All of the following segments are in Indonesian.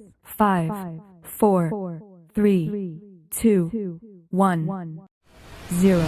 5, 4, 3, 2, 1, 0.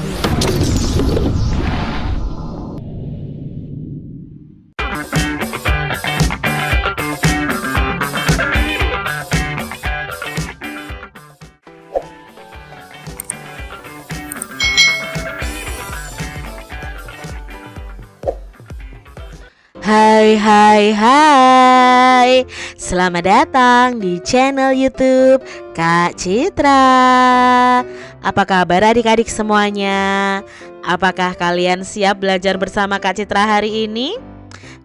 Hai, selamat datang di channel YouTube Kak Citra. Apa kabar adik-adik semuanya? Apakah kalian siap belajar bersama Kak Citra hari ini?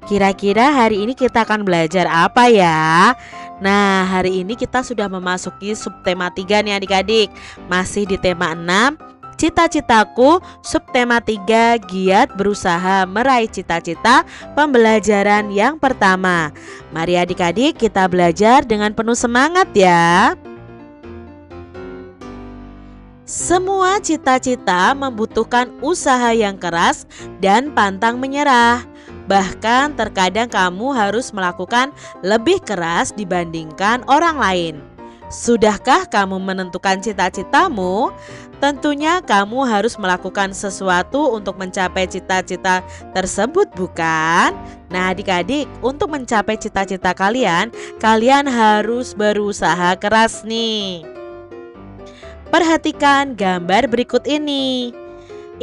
Kira-kira hari ini kita akan belajar apa ya? Nah, hari ini kita sudah memasuki subtema 3 nih adik-adik. Masih di tema 6, Cita-citaku, subtema 3, giat berusaha meraih cita-cita, pembelajaran yang pertama. Mari adik-adik kita belajar dengan penuh semangat ya. Semua cita-cita membutuhkan usaha yang keras dan pantang menyerah. Bahkan terkadang kamu harus melakukan lebih keras dibandingkan orang lain. Sudahkah kamu menentukan cita-citamu? Tentunya kamu harus melakukan sesuatu untuk mencapai cita-cita tersebut, bukan? Nah adik-adik, untuk mencapai cita-cita kalian harus berusaha keras nih. Perhatikan gambar berikut ini.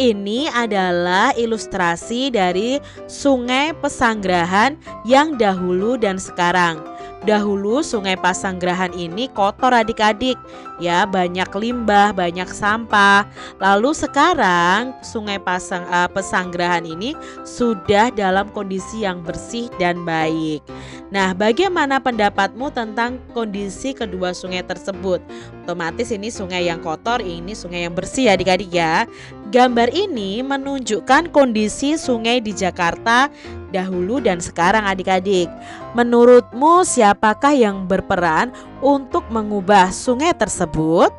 Ini adalah ilustrasi dari Sungai Pesanggerahan yang dahulu dan sekarang. Dahulu Sungai Pesanggerahan ini kotor adik-adik, ya, banyak limbah, banyak sampah. Lalu sekarang Sungai Pesanggerahan ini sudah dalam kondisi yang bersih dan baik. Nah, bagaimana pendapatmu tentang kondisi kedua sungai tersebut? Otomatis ini sungai yang kotor, ini sungai yang bersih adik-adik ya. Gambar ini menunjukkan kondisi sungai di Jakarta dahulu dan sekarang adik-adik. Menurutmu siapakah yang berperan untuk mengubah sungai tersebut?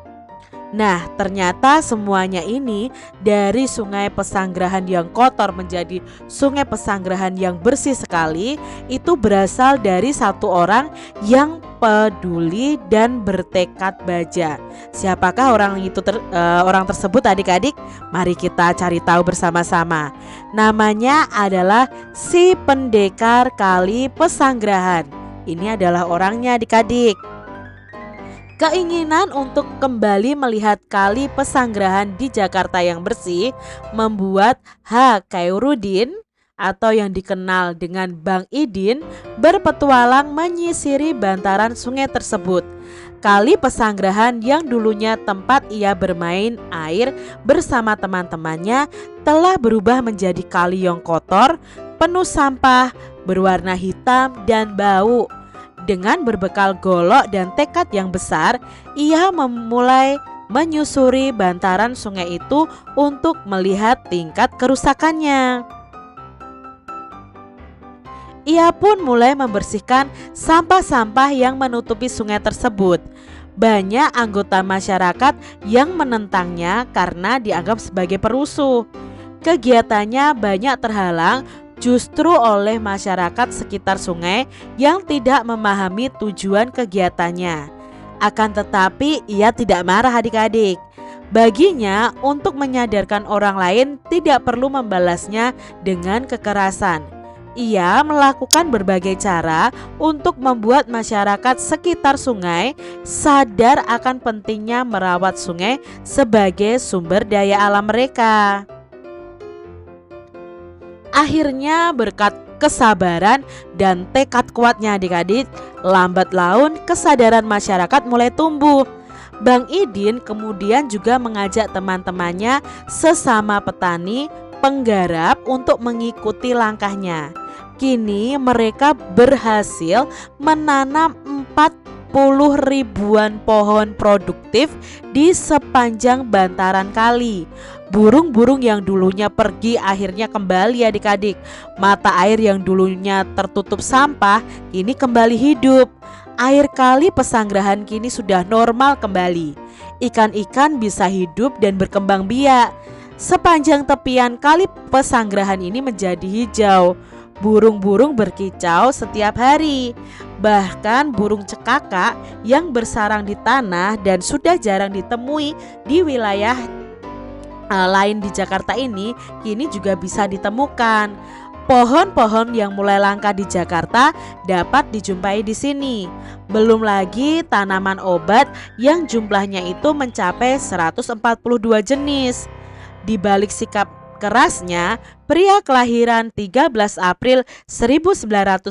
Nah, ternyata semuanya ini dari Sungai Pesanggerahan yang kotor menjadi Sungai Pesanggerahan yang bersih sekali, itu berasal dari satu orang yang peduli dan bertekad baja. Siapakah orang tersebut adik-adik? Mari kita cari tahu bersama-sama. Namanya adalah si pendekar Kali Pesanggerahan. Ini adalah orangnya adik-adik. Keinginan untuk kembali melihat Kali Pesanggerahan di Jakarta yang bersih membuat H. Khairuddin atau yang dikenal dengan Bang Idin berpetualang menyisiri bantaran sungai tersebut. Kali Pesanggerahan yang dulunya tempat ia bermain air bersama teman-temannya telah berubah menjadi kali yang kotor, penuh sampah, berwarna hitam dan bau. Dengan berbekal golok dan tekad yang besar, ia memulai menyusuri bantaran sungai itu untuk melihat tingkat kerusakannya. Ia pun mulai membersihkan sampah-sampah yang menutupi sungai tersebut. Banyak anggota masyarakat yang menentangnya karena dianggap sebagai perusuh. Kegiatannya banyak terhalang justru oleh masyarakat sekitar sungai yang tidak memahami tujuan kegiatannya. Akan tetapi ia tidak marah adik-adik. Baginya untuk menyadarkan orang lain tidak perlu membalasnya dengan kekerasan. Ia melakukan berbagai cara untuk membuat masyarakat sekitar sungai sadar akan pentingnya merawat sungai sebagai sumber daya alam mereka. Akhirnya berkat kesabaran dan tekad kuatnya adik-adik, lambat laun kesadaran masyarakat mulai tumbuh. Bang Idin kemudian juga mengajak teman-temannya sesama petani penggarap untuk mengikuti langkahnya. Kini mereka berhasil menanam 40 ribuan pohon produktif di sepanjang bantaran kali. Burung-burung yang dulunya pergi akhirnya kembali adik-adik. Mata air yang dulunya tertutup sampah kini kembali hidup. Air Kali Pesanggerahan kini sudah normal kembali. Ikan-ikan bisa hidup dan berkembang biak. Sepanjang tepian Kali Pesanggerahan ini menjadi hijau. Burung-burung berkicau setiap hari. Bahkan burung cekaka yang bersarang di tanah dan sudah jarang ditemui di wilayah lain di Jakarta ini kini juga bisa ditemukan. Pohon-pohon yang mulai langka di Jakarta dapat dijumpai di sini. Belum lagi tanaman obat yang jumlahnya itu mencapai 142 jenis. Di balik sikap kerasnya, pria kelahiran 13 April 1956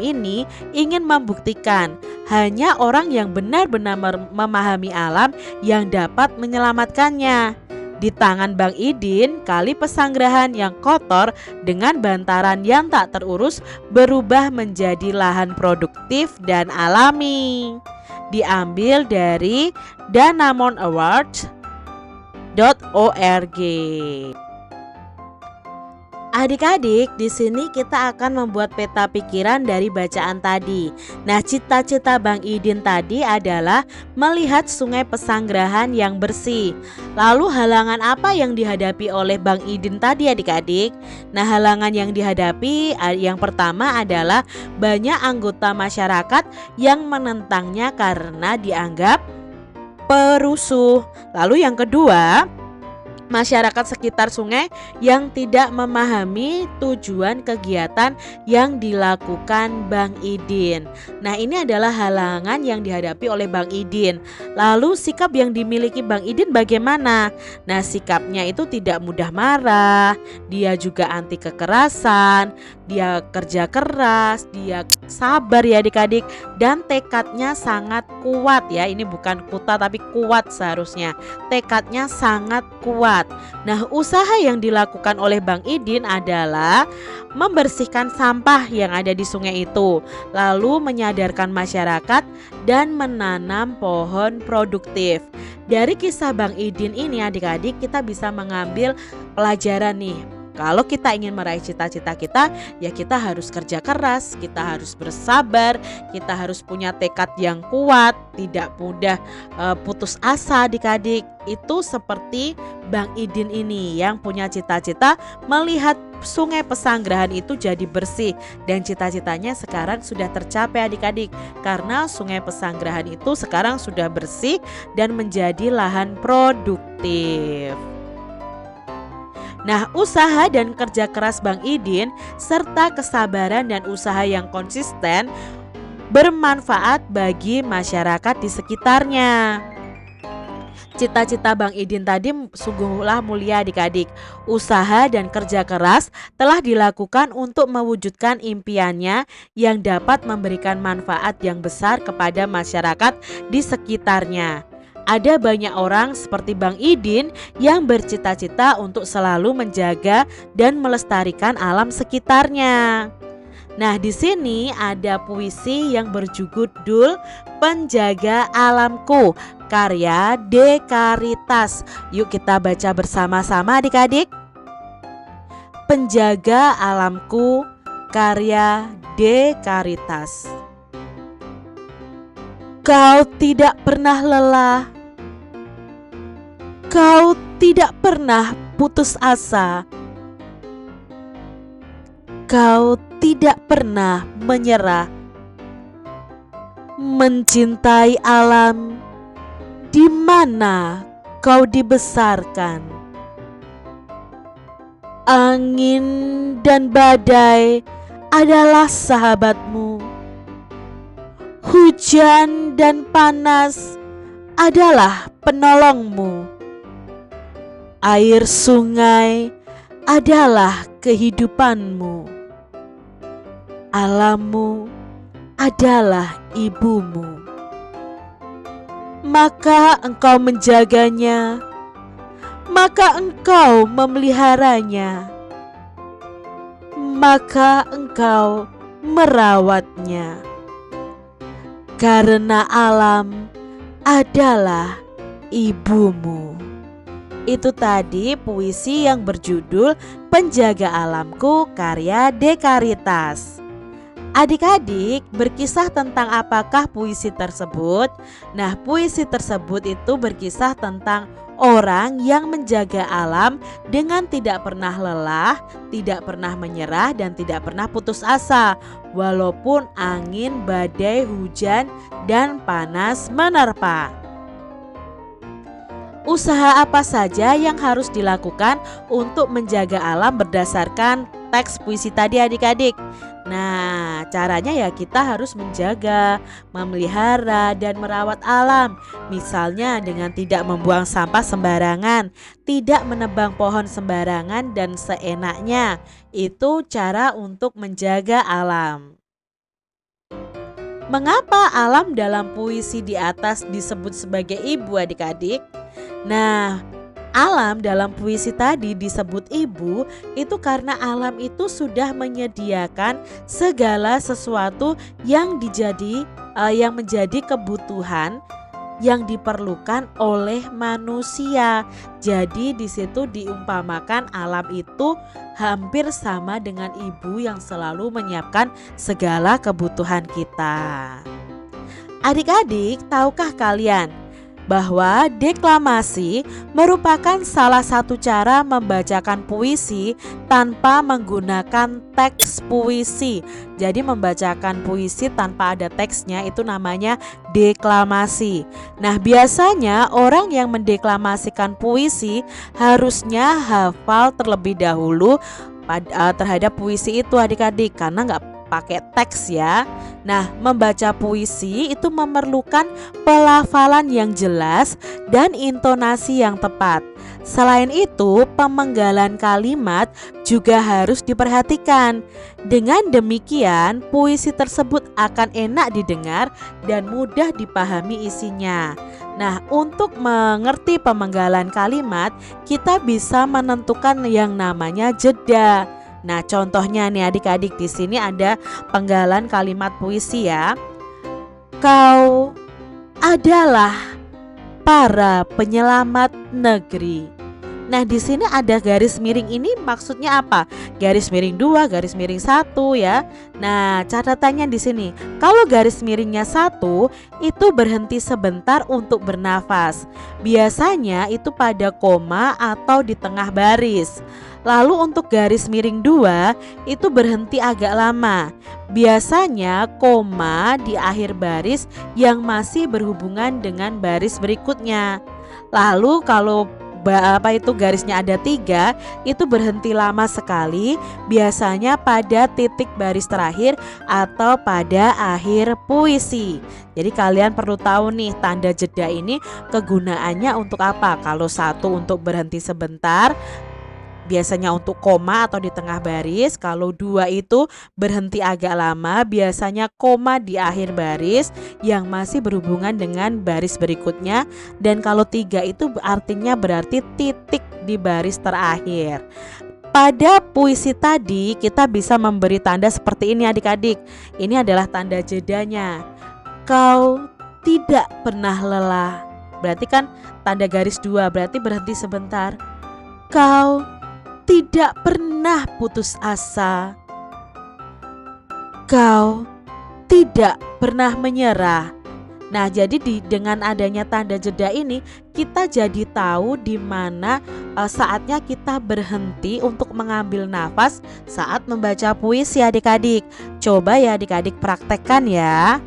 ini ingin membuktikan hanya orang yang benar-benar memahami alam yang dapat menyelamatkannya. Di tangan Bang Idin, kali Pesanggerahan yang kotor dengan bantaran yang tak terurus berubah menjadi lahan produktif dan alami. Diambil dari danamonaward.org. Adik-adik, di sini kita akan membuat peta pikiran dari bacaan tadi. Nah, cita-cita Bang Idin tadi adalah melihat Sungai Pesanggerahan yang bersih. Lalu halangan apa yang dihadapi oleh Bang Idin tadi, adik-adik? Nah, halangan yang dihadapi yang pertama adalah banyak anggota masyarakat yang menentangnya karena dianggap perusuh. Lalu yang kedua, masyarakat sekitar sungai yang tidak memahami tujuan kegiatan yang dilakukan Bang Idin. Nah, ini adalah halangan yang dihadapi oleh Bang Idin. Lalu sikap yang dimiliki Bang Idin bagaimana? Nah, sikapnya itu tidak mudah marah, dia juga anti kekerasan, dia kerja keras, dia sabar ya adik-adik, dan tekadnya sangat kuat ya. Ini bukan kuta tapi kuat seharusnya. Tekadnya sangat kuat. Nah, usaha yang dilakukan oleh Bang Idin adalah membersihkan sampah yang ada di sungai itu, lalu menyadarkan masyarakat dan menanam pohon produktif. Dari kisah Bang Idin ini adik-adik, kita bisa mengambil pelajaran nih. Kalau kita ingin meraih cita-cita kita, ya kita harus kerja keras, kita harus bersabar, kita harus punya tekad yang kuat, tidak mudah putus asa adik-adik. Itu seperti Bang Idin ini yang punya cita-cita melihat Sungai Pesanggerahan itu jadi bersih, dan cita-citanya sekarang sudah tercapai adik-adik, karena Sungai Pesanggerahan itu sekarang sudah bersih dan menjadi lahan produktif. Nah, usaha dan kerja keras Bang Idin serta kesabaran dan usaha yang konsisten bermanfaat bagi masyarakat di sekitarnya. Cita-cita Bang Idin tadi sungguhlah mulia adik-adik. Usaha dan kerja keras telah dilakukan untuk mewujudkan impiannya yang dapat memberikan manfaat yang besar kepada masyarakat di sekitarnya. Ada banyak orang seperti Bang Idin yang bercita-cita untuk selalu menjaga dan melestarikan alam sekitarnya. Nah, di sini ada puisi yang berjudul Penjaga Alamku, karya Dekaritas. Yuk kita baca bersama-sama adik-adik. Penjaga Alamku, karya Dekaritas. Kau tidak pernah lelah, kau tidak pernah putus asa, kau tidak pernah menyerah. Mencintai alam di mana kau dibesarkan. Angin dan badai adalah sahabatmu. Hujan dan panas adalah penolongmu. Air sungai adalah kehidupanmu. Alammu adalah ibumu. Maka engkau menjaganya, maka engkau memeliharanya, maka engkau merawatnya. Karena alam adalah ibumu. Itu tadi puisi yang berjudul Penjaga Alamku, karya Dekaritas. Adik-adik, berkisah tentang apakah puisi tersebut? Nah, puisi tersebut itu berkisah tentang orang yang menjaga alam dengan tidak pernah lelah, tidak pernah menyerah, dan tidak pernah putus asa, walaupun angin, badai, hujan, dan panas menerpa. Usaha apa saja yang harus dilakukan untuk menjaga alam berdasarkan teks puisi tadi adik-adik? Nah, caranya ya kita harus menjaga, memelihara, dan merawat alam. Misalnya dengan tidak membuang sampah sembarangan, tidak menebang pohon sembarangan dan seenaknya. Itu cara untuk menjaga alam. Mengapa alam dalam puisi di atas disebut sebagai ibu adik-adik? Nah, alam dalam puisi tadi disebut ibu itu karena alam itu sudah menyediakan segala sesuatu yang menjadi kebutuhan yang diperlukan oleh manusia. Jadi di situ diumpamakan alam itu hampir sama dengan ibu yang selalu menyiapkan segala kebutuhan kita. Adik-adik, tahukah kalian bahwa deklamasi merupakan salah satu cara membacakan puisi tanpa menggunakan teks puisi. Jadi membacakan puisi tanpa ada teksnya itu namanya deklamasi. Nah, biasanya orang yang mendeklamasikan puisi harusnya hafal terlebih dahulu terhadap puisi itu adik-adik, karena nggak pakai teks ya. Nah, membaca puisi itu memerlukan pelafalan yang jelas dan intonasi yang tepat. Selain itu, pemenggalan kalimat juga harus diperhatikan. Dengan demikian, puisi tersebut akan enak didengar dan mudah dipahami isinya. Nah, untuk mengerti pemenggalan kalimat, kita bisa menentukan yang namanya jeda. Nah, contohnya nih adik-adik, di sini ada penggalan kalimat puisi ya. Kau adalah para penyelamat negeri. Nah, di sini ada garis miring, ini maksudnya apa? Garis miring 2, garis miring 1 ya. Nah, catatannya di sini, kalau garis miringnya 1 itu berhenti sebentar untuk bernafas. Biasanya itu pada koma atau di tengah baris. Lalu untuk garis miring 2 itu berhenti agak lama. Biasanya koma di akhir baris yang masih berhubungan dengan baris berikutnya. Lalu kalau garisnya ada 3 itu berhenti lama sekali, biasanya pada titik baris terakhir atau pada akhir puisi. Jadi kalian perlu tahu nih, tanda jeda ini kegunaannya untuk apa. Kalau 1 untuk berhenti sebentar, biasanya untuk koma atau di tengah baris. Kalau 2 itu berhenti agak lama, biasanya koma di akhir baris yang masih berhubungan dengan baris berikutnya. Dan kalau 3 itu artinya berarti titik di baris terakhir. Pada puisi tadi kita bisa memberi tanda seperti ini adik-adik. Ini adalah tanda jedanya. Kau tidak pernah lelah. Berarti kan tanda garis 2, berarti berhenti sebentar. Kau tidak pernah putus asa. Kau tidak pernah menyerah. Nah, jadi dengan adanya tanda jeda ini kita jadi tahu di mana saatnya kita berhenti untuk mengambil nafas saat membaca puisi adik-adik. Coba ya adik-adik praktekkan ya.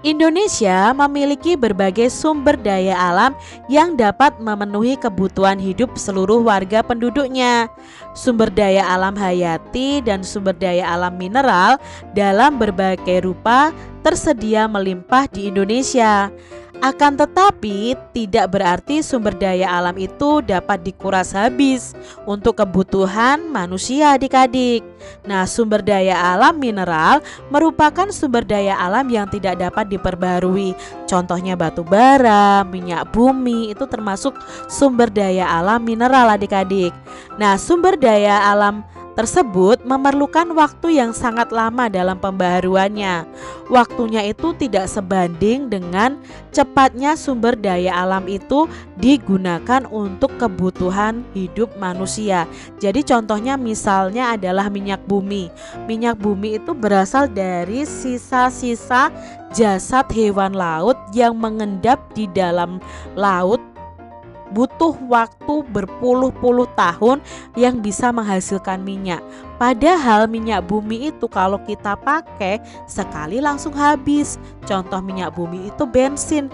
Indonesia memiliki berbagai sumber daya alam yang dapat memenuhi kebutuhan hidup seluruh warga penduduknya. Sumber daya alam hayati dan sumber daya alam mineral dalam berbagai rupa tersedia melimpah di Indonesia. Akan tetapi tidak berarti sumber daya alam itu dapat dikuras habis untuk kebutuhan manusia adik-adik. Nah, sumber daya alam mineral merupakan sumber daya alam yang tidak dapat diperbarui. Contohnya batu bara, minyak bumi, itu termasuk sumber daya alam mineral adik-adik. Nah, sumber daya alam tersebut memerlukan waktu yang sangat lama dalam pembaharuannya. Waktunya itu tidak sebanding dengan cepatnya sumber daya alam itu digunakan untuk kebutuhan hidup manusia. Jadi contohnya misalnya adalah minyak bumi. Minyak bumi itu berasal dari sisa-sisa jasad hewan laut yang mengendap di dalam laut butuh waktu berpuluh-puluh tahun yang bisa menghasilkan minyak. Padahal minyak bumi itu kalau kita pakai sekali langsung habis. Contoh minyak bumi itu bensin,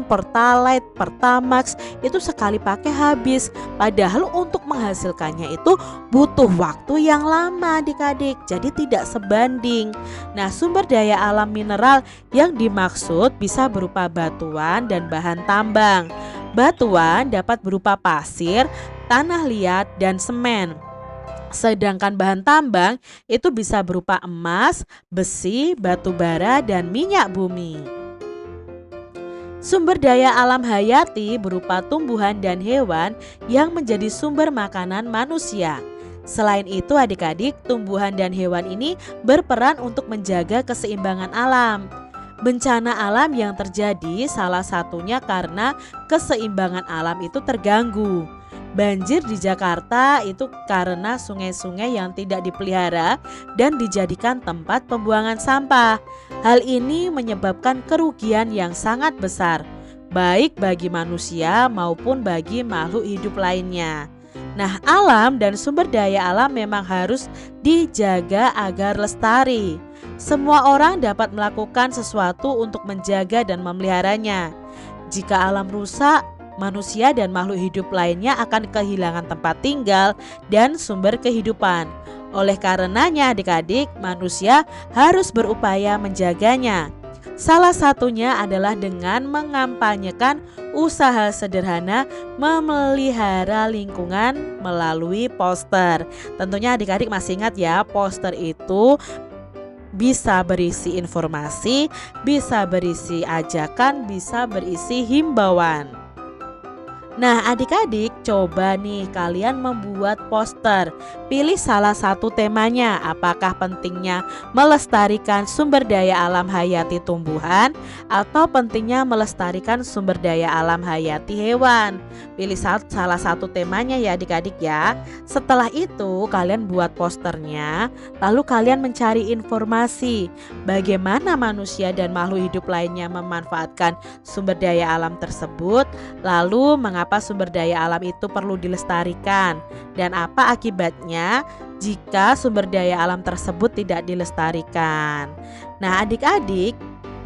Pertalite, Pertamax itu sekali pakai habis. Padahal untuk menghasilkannya itu butuh waktu yang lama adik-adik, jadi tidak sebanding. Nah, sumber daya alam mineral yang dimaksud bisa berupa batuan dan bahan tambang. Batuan dapat berupa pasir, tanah liat, dan semen. Sedangkan bahan tambang itu bisa berupa emas, besi, batu bara, dan minyak bumi. Sumber daya alam hayati berupa tumbuhan dan hewan yang menjadi sumber makanan manusia. Selain itu adik-adik, tumbuhan dan hewan ini berperan untuk menjaga keseimbangan alam. Bencana alam yang terjadi salah satunya karena keseimbangan alam itu terganggu. Banjir di Jakarta itu karena sungai-sungai yang tidak dipelihara dan dijadikan tempat pembuangan sampah. Hal ini menyebabkan kerugian yang sangat besar, baik bagi manusia maupun bagi makhluk hidup lainnya. Nah, alam dan sumber daya alam memang harus dijaga agar lestari. Semua orang dapat melakukan sesuatu untuk menjaga dan memeliharanya. Jika alam rusak, manusia dan makhluk hidup lainnya akan kehilangan tempat tinggal dan sumber kehidupan. Oleh karenanya adik-adik, manusia harus berupaya menjaganya. Salah satunya adalah dengan mengampanyekan usaha sederhana memelihara lingkungan melalui poster. Tentunya adik-adik masih ingat ya, poster itu bisa berisi informasi, bisa berisi ajakan, bisa berisi himbauan. Nah adik-adik, coba nih kalian membuat poster. Pilih salah satu temanya. Apakah pentingnya melestarikan sumber daya alam hayati tumbuhan atau pentingnya melestarikan sumber daya alam hayati hewan? Pilih salah satu temanya ya adik-adik ya. Setelah itu kalian buat posternya, lalu kalian mencari informasi bagaimana manusia dan makhluk hidup lainnya memanfaatkan sumber daya alam tersebut, lalu mengapa sumber daya alam itu perlu dilestarikan dan apa akibatnya jika sumber daya alam tersebut tidak dilestarikan. Nah adik-adik,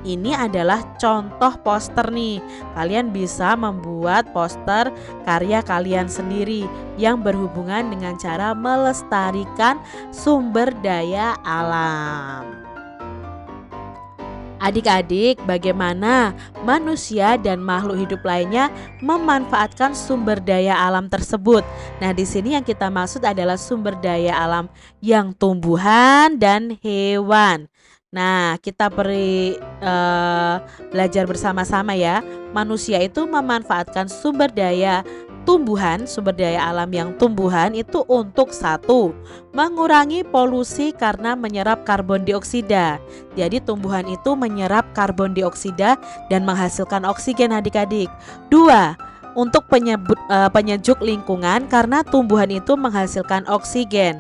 ini adalah contoh poster nih. Kalian bisa membuat poster karya kalian sendiri yang berhubungan dengan cara melestarikan sumber daya alam. Adik-adik, bagaimana manusia dan makhluk hidup lainnya memanfaatkan sumber daya alam tersebut? Nah, di sini yang kita maksud adalah sumber daya alam yang tumbuhan dan hewan. Nah, kita belajar bersama-sama ya. Manusia itu memanfaatkan sumber daya tumbuhan, sumber daya alam yang tumbuhan itu untuk satu, mengurangi polusi karena menyerap karbon dioksida. Jadi tumbuhan itu menyerap karbon dioksida dan menghasilkan oksigen adik-adik. Dua, untuk penyejuk lingkungan karena tumbuhan itu menghasilkan oksigen.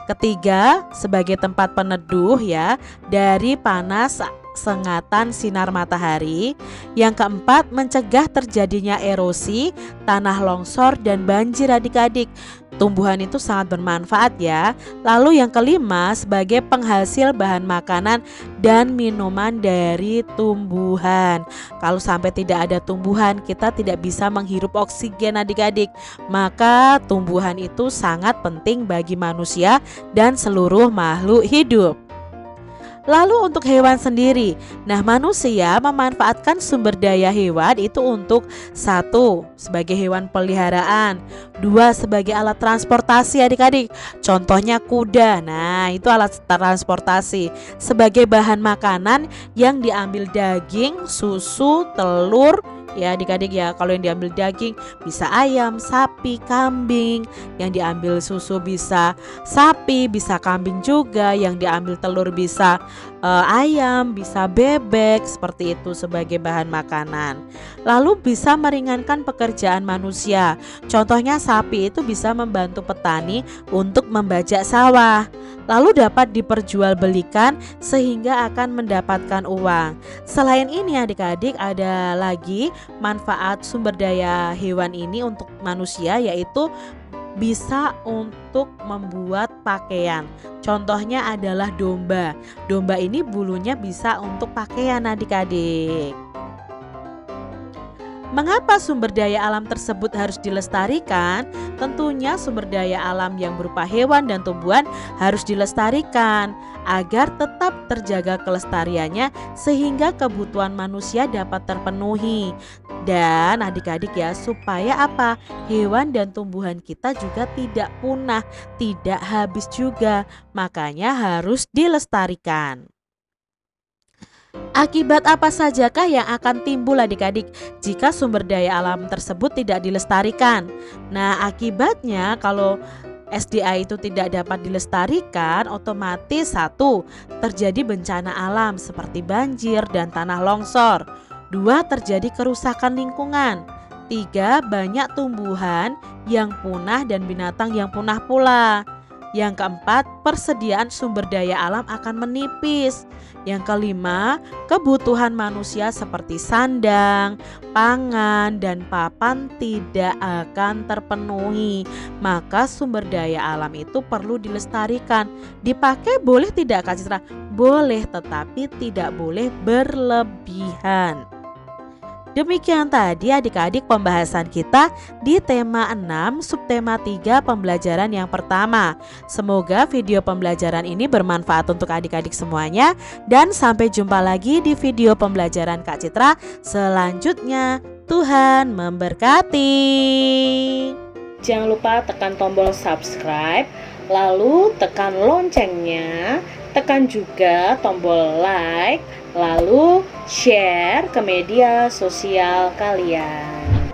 Ketiga, sebagai tempat peneduh ya dari panas sengatan sinar matahari. Yang keempat, mencegah terjadinya erosi, tanah longsor dan banjir adik-adik. Tumbuhan itu sangat bermanfaat ya. Lalu yang kelima, sebagai penghasil bahan makanan dan minuman dari tumbuhan. Kalau sampai tidak ada tumbuhan, kita tidak bisa menghirup oksigen adik-adik. Maka tumbuhan itu sangat penting bagi manusia dan seluruh makhluk hidup. Lalu untuk hewan sendiri, nah manusia memanfaatkan sumber daya hewan itu untuk satu, sebagai hewan peliharaan. Dua, sebagai alat transportasi adik-adik. Contohnya kuda, nah itu alat transportasi. Sebagai bahan makanan yang diambil daging, susu, telur. Ya adik-adik ya, kalau yang diambil daging bisa ayam, sapi, kambing. Yang diambil susu bisa sapi, bisa kambing juga. Yang diambil telur bisa ayam, bisa bebek seperti itu sebagai bahan makanan. Lalu bisa meringankan pekerjaan manusia. Contohnya sapi itu bisa membantu petani untuk membajak sawah. Lalu dapat diperjualbelikan sehingga akan mendapatkan uang. Selain ini adik-adik, ada lagi manfaat sumber daya hewan ini untuk manusia, yaitu bisa untuk membuat pakaian. Contohnya adalah domba. Domba ini bulunya bisa untuk pakaian adik-adik. Mengapa sumber daya alam tersebut harus dilestarikan? Tentunya sumber daya alam yang berupa hewan dan tumbuhan harus dilestarikan agar tetap terjaga kelestariannya sehingga kebutuhan manusia dapat terpenuhi. Dan adik-adik ya, supaya apa? Hewan dan tumbuhan kita juga tidak punah, tidak habis juga. Makanya harus dilestarikan. Akibat apa sajakah yang akan timbul adik-adik jika sumber daya alam tersebut tidak dilestarikan? Nah, akibatnya kalau SDA itu tidak dapat dilestarikan, otomatis satu, terjadi bencana alam seperti banjir dan tanah longsor. Dua, terjadi kerusakan lingkungan. Tiga, banyak tumbuhan yang punah dan binatang yang punah pula. Yang keempat, persediaan sumber daya alam akan menipis. Yang kelima, kebutuhan manusia seperti sandang, pangan, dan papan tidak akan terpenuhi. Maka sumber daya alam itu perlu dilestarikan. Dipakai boleh tidak Kak Citra? Boleh, tetapi tidak boleh berlebihan. Demikian tadi adik-adik pembahasan kita di tema 6 subtema 3 pembelajaran yang pertama. Semoga video pembelajaran ini bermanfaat untuk adik-adik semuanya, dan sampai jumpa lagi di video pembelajaran Kak Citra selanjutnya. Tuhan memberkati. Jangan lupa tekan tombol subscribe, lalu tekan loncengnya, tekan juga tombol like, lalu share ke media sosial kalian.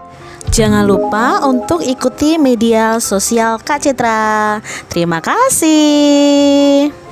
Jangan lupa untuk ikuti media sosial Kak Citra. Terima kasih.